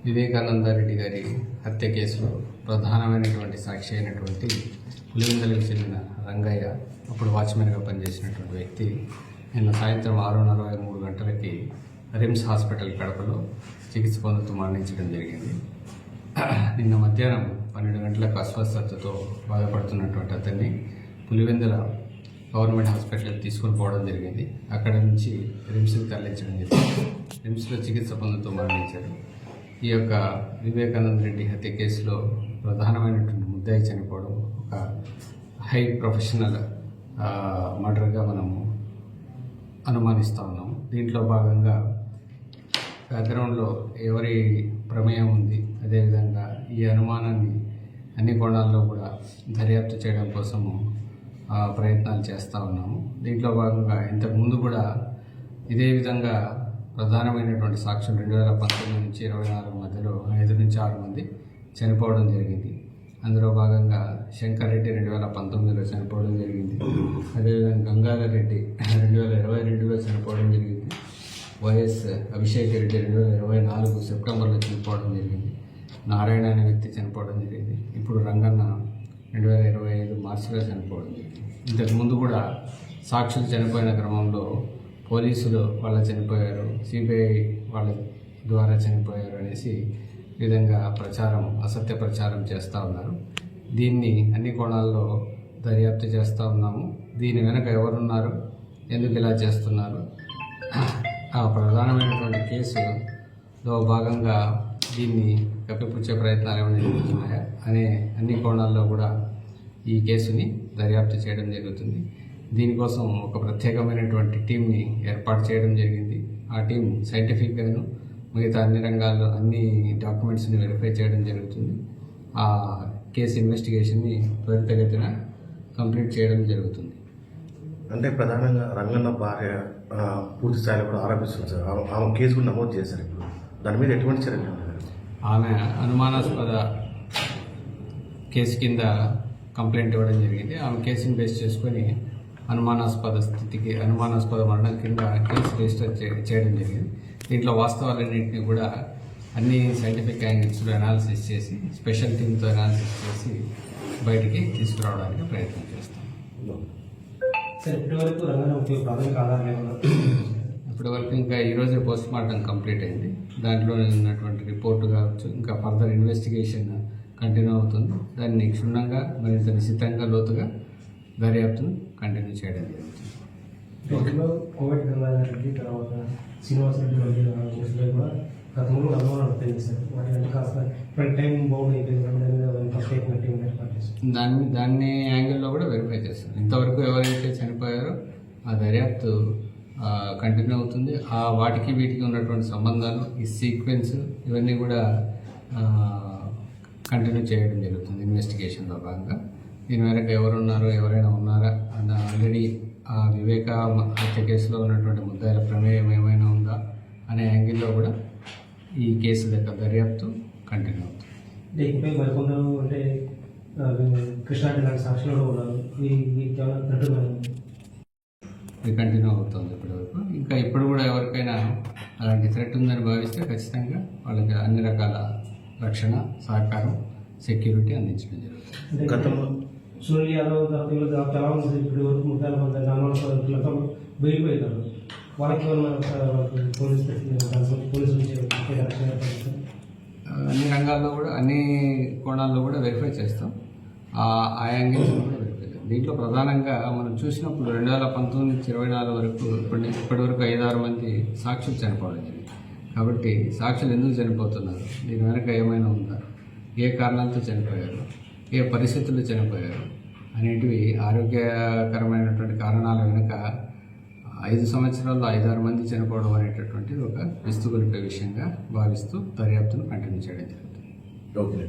వివేకానంద రెడ్డి గారి హత్య కేసులో ప్రధానమైనటువంటి సాక్షి అయినటువంటి పులివెందులకు చెందిన రంగయ్య, అప్పుడు వాచ్మెన్గా పనిచేసినటువంటి వ్యక్తి, నిన్న సాయంత్రం 6:43 గంటలకి రిమ్స్ హాస్పిటల్ కడపలో చికిత్స పొందుతూ మరణించడం జరిగింది. నిన్న మధ్యాహ్నం 12 గంటలకు అస్వస్థతతో బాధపడుతున్నటువంటి అతన్ని పులివెందుల గవర్నమెంట్ హాస్పిటల్కి తీసుకొని పోవడం జరిగింది. అక్కడ నుంచి రిమ్స్కి తరలించడం జరిగింది. రిమ్స్లో చికిత్స పొందుతూ మరణించారు. ఈ యొక్క వివేకానంద రెడ్డి హత్య కేసులో ప్రధానమైనటువంటి ముద్దాయి చనిపోవడం ఒక హై ప్రొఫెషనల్ మర్డర్గా మనము అనుమానిస్తూ ఉన్నాము. దీంట్లో భాగంగా బ్యాక్గ్రౌండ్లో ఎవరి ప్రమేయం ఉంది, అదేవిధంగా ఈ అనుమానాన్ని అన్ని కోణాల్లో కూడా దర్యాప్తు చేయడం కోసము ప్రయత్నాలు చేస్తూ ఉన్నాము. దీంట్లో భాగంగా ఇంతకుముందు కూడా ఇదే విధంగా ప్రధానమైనటువంటి సాక్ష్యం 2019 నుంచి 24 మధ్యలో 5 నుంచి 6 మంది చనిపోవడం జరిగింది. అందులో భాగంగా శంకర్ రెడ్డి 2019లో చనిపోవడం జరిగింది. అదేవిధంగా గంగాధర్ రెడ్డి 2022లో చనిపోవడం జరిగింది. వైఎస్ అభిషేక్ రెడ్డి 2024 సెప్టెంబర్లో చనిపోవడం జరిగింది. నారాయణ అనే వ్యక్తి చనిపోవడం జరిగింది. ఇప్పుడు రంగన్న 2025 మార్చిలో చనిపోవడం జరిగింది. ఇంతకుముందు కూడా సాక్షులు చనిపోయిన క్రమంలో పోలీసులు వాళ్ళ చనిపోయారు, సిబిఐ వాళ్ళ ద్వారా చనిపోయారు అనేసి విధంగా అసత్య ప్రచారం చేస్తూ ఉన్నారు. దీన్ని అన్ని కోణాల్లో దర్యాప్తు చేస్తూ ఉన్నాము. దీని వెనక ఎవరున్నారు, ఎందుకు ఇలా చేస్తున్నారు, ఆ ప్రధానమైనటువంటి కేసులో భాగంగా దీన్ని కప్పిపుచ్చే ప్రయత్నాలు ఏమైనా జరుగుతున్నాయా అనే అన్ని కోణాల్లో కూడా ఈ కేసుని దర్యాప్తు చేయడం జరుగుతుంది. దీనికోసం ఒక ప్రత్యేకమైనటువంటి టీంని ఏర్పాటు చేయడం జరిగింది. ఆ టీం సైంటిఫిక్గాను మిగతా అన్ని రంగాల్లో అన్ని డాక్యుమెంట్స్ని వెరిఫై చేయడం జరుగుతుంది. ఆ కేసు ఇన్వెస్టిగేషన్ని త్వరితగతిన కంప్లీట్ చేయడం జరుగుతుంది. అంటే ప్రధానంగా రంగన్న భార్య పూర్తి స్థాయిలో కూడా ఆరోపిస్తుంది సార్. ఆమె కేసు కూడా నమోదు చేశారు. ఇప్పుడు దాని మీద ఎటువంటి చర్యలు ఉంటారు? ఆమె అనుమానాస్పద కేసు కింద కంప్లైంట్ ఇవ్వడం జరిగింది. ఆమె కేసుని బేస్ చేసుకొని అనుమానాస్పద మరణం కింద కేసు రిజిస్టర్ చేయడం జరిగింది. దీంట్లో వాస్తవాలన్నింటినీ కూడా అన్ని సైంటిఫిక్ యాంగిల్స్లో అనాలిసిస్ చేసి స్పెషల్ టీమ్తో అనాలిసిస్ చేసి బయటికి తీసుకురావడానికి ప్రయత్నం చేస్తాం. ఇప్పటివరకు ఇంకా ఈరోజే పోస్ట్ మార్టం కంప్లీట్ అయింది. దాంట్లో ఉన్నటువంటి రిపోర్టు కావచ్చు, ఇంకా ఫర్దర్ ఇన్వెస్టిగేషన్ కంటిన్యూ అవుతుంది. దాన్ని క్షుణ్ణంగా మరింత నిశ్చితంగా లోతుగా దర్యాప్తును కంటిన్యూ చేయడం జరుగుతుంది. కోవిడ్ గంగారెడ్డి తర్వాత శ్రీనివాస్ రెడ్డి కూడా గతంలో అనుమానాలు తెలియజేశారు. వాటి కాస్త టైం బౌండ్ అయిపోయింది. దాన్ని యాంగిల్లో కూడా వెరిఫై చేస్తారు. ఇంతవరకు ఎవరైతే చనిపోయారో ఆ దర్యాప్తు కంటిన్యూ అవుతుంది. ఆ వాటికి వీటికి ఉన్నటువంటి సంబంధాలు, ఈ సీక్వెన్స్ ఇవన్నీ కూడా కంటిన్యూ చేయడం జరుగుతుంది ఇన్వెస్టిగేషన్లో భాగంగా. దీని వెనక ఎవరున్నారు, ఎవరైనా ఉన్నారా అన్న ఆల్రెడీ ఆ వివేక హత్య కేసులో ఉన్నటువంటి ముద్దాయిల ప్రమేయం ఏమైనా ఉందా అనే యాంగిల్లో కూడా ఈ కేసు దగ్గర దర్యాప్తు కంటిన్యూ అవుతుంది. దీనిపై మరికొందరు అంటే కృష్ణారెడ్డి లాంటి సాక్షులు ఉన్నారు. ఇది కంటిన్యూ అవుతుంది ఇప్పటివరకు. ఇంకా ఇప్పుడు కూడా ఎవరికైనా అలాంటి థ్రెట్ ఉందని భావిస్తే ఖచ్చితంగా వాళ్ళకి అన్ని రకాల రక్షణ, సహకారం, సెక్యూరిటీ అందించడం జరుగుతుంది. గతంలో సునీల్ యాదవ్ చాలా మంది ఇప్పుడు వరకు 30 బయలుపోయినారు. వాళ్ళకి అన్ని రంగాల్లో కూడా అన్ని కోణాల్లో కూడా వెరిఫై చేస్తాం. ఆ యాంగిల్స్ కూడా వెరిఫై చేస్తాం. దీంట్లో ప్రధానంగా మనం చూసినప్పుడు 2019 నుంచి 24 వరకు ఇప్పటి వరకు 5-6 మంది సాక్షులు చనిపోవడం జరిగింది. కాబట్టి సాక్షులు ఎందుకు చనిపోతున్నారు, దీని వెనక ఏమైనా ఉందా, ఏ కారణాలతో చనిపోయారు, ఏ పరిస్థితుల్లో చనిపోయారు అనేటివి ఆరోగ్యకరమైనటువంటి కారణాల వెనుక 5 సంవత్సరాల్లో 5-6 మంది చనిపోవడం అనేటటువంటిది ఒక విస్తుగొలిపే విషయంగా భావిస్తూ దర్యాప్తును కంటిన్యూ చేయడం జరుగుతుంది. ఓకే.